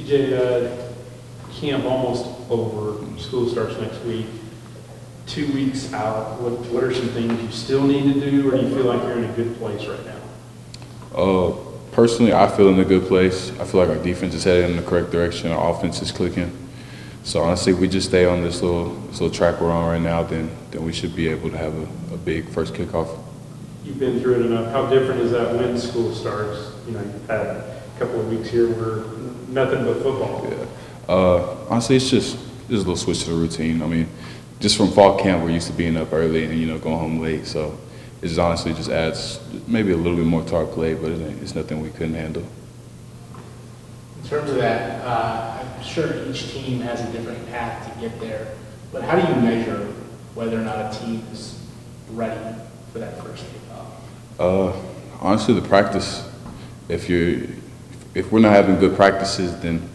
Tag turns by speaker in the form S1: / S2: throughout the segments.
S1: TJ, camp almost over. School starts next week. 2 weeks out. What are some things you still need to do, or do you feel like you're in a good place right now?
S2: Personally, I feel in a good place. I feel like our defense is headed in the correct direction. Our offense is clicking. So honestly, if we just stay on this little track we're on right now, then we should be able to have a big first kickoff.
S1: You've been through it enough. How different is that when school starts? You know, you've had a couple of weeks here where nothing but football.
S2: Yeah. Honestly, it's just a little switch to the routine. I mean, just from fall camp, we're used to being up early and going home late. So it just honestly just adds maybe a little bit more to our play, but it's nothing we couldn't handle.
S3: In terms of that, I'm sure each team has a different path to get there, but how do you measure whether or not a team is ready for that first kickoff?
S2: Honestly, the practice. If we're not having good practices, then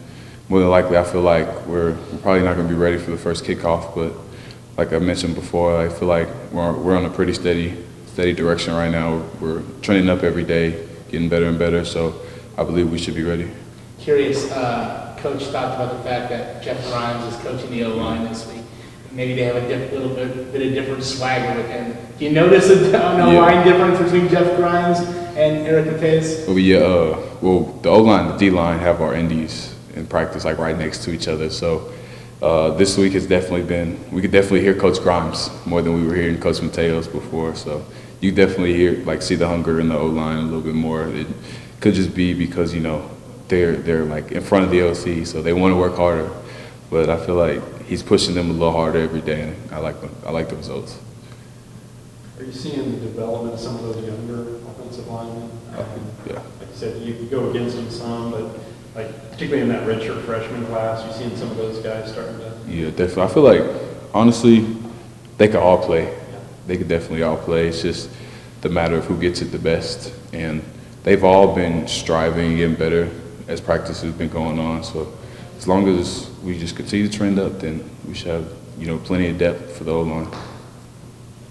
S2: more than likely I feel like we're probably not going to be ready for the first kickoff. But like I mentioned before, I feel like we're on a pretty steady direction right now. We're trending up every day, getting better and better. So I believe we should be ready.
S3: Curious, Coach talked about the fact that Jeff Grimes is coaching the O-line this week. Maybe they have a little bit of different swagger with him. Do you notice an O-line difference between Jeff Grimes and Eric Mateus?
S2: Well, the O-line and the D-line have our indies in practice, like right next to each other. So this week has definitely been, we could definitely hear Coach Grimes more than we were hearing Coach Mateos before. So you definitely see the hunger in the O-line a little bit more. It could just be because, they're like in front of the OC, so they want to work harder. But I feel like he's pushing them a little harder every day, and I like the results.
S1: Are you seeing the development of some of those younger offensive linemen?
S2: Yeah.
S1: Like you said, you go against them some, but like particularly in that redshirt freshman class, you're seeing some of those guys starting to.
S2: Yeah, definitely. I feel like honestly, they could all play. Yeah. They could definitely all play. It's just the matter of who gets it the best, and they've all been striving and getting better as practice has been going on. So as long as we just continue to trend up, then we should have plenty of depth for the O-line.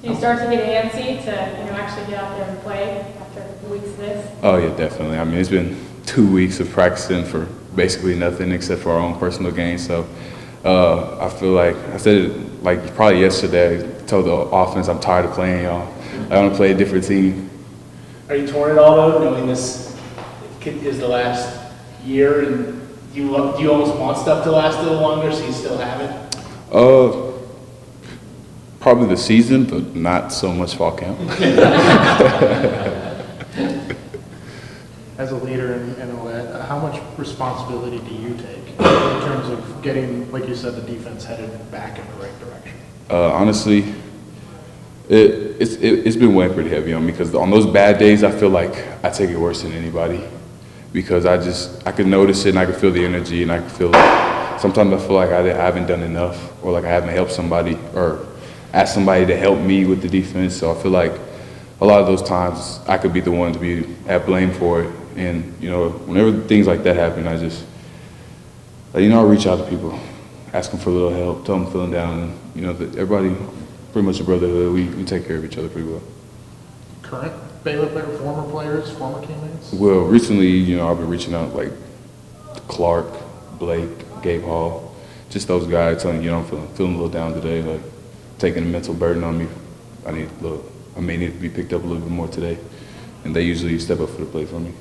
S4: Do you start to get antsy to actually get out there and play after a few weeks of this?
S2: Oh yeah, definitely. I mean, it's been 2 weeks of practicing for basically nothing except for our own personal gain. So I feel like I said it like probably yesterday. I told the offense I'm tired of playing y'all. I want to play a different team.
S3: Are you torn at all though, knowing this is the last year, and do you almost want stuff to last a little longer so you still have it?
S2: Probably the season, but not so much fall camp.
S5: As a leader in OLED, how much responsibility do you take in terms of getting, like you said, the defense headed back in the right direction?
S2: Honestly, it's been weighing pretty heavy on me because on those bad days, I feel like I take it worse than anybody because I could notice it and I could feel the energy and I could feel like sometimes I feel like I haven't done enough or like I haven't helped somebody or asked somebody to help me with the defense. So I feel like a lot of those times I could be the one to be at blame for it. And, whenever things like that happen, I just, I reach out to people, ask them for a little help, tell them I'm feeling down. And, that everybody, pretty much a brotherhood, we take care of each other pretty well.
S5: Current Baylor player, former players, former teammates?
S2: Well, recently, I've been reaching out like Clark, Blake, Gabe Hall, just those guys telling I'm feeling a little down today, like taking a mental burden on me. I may need to be picked up a little bit more today. And they usually step up for the plate for me.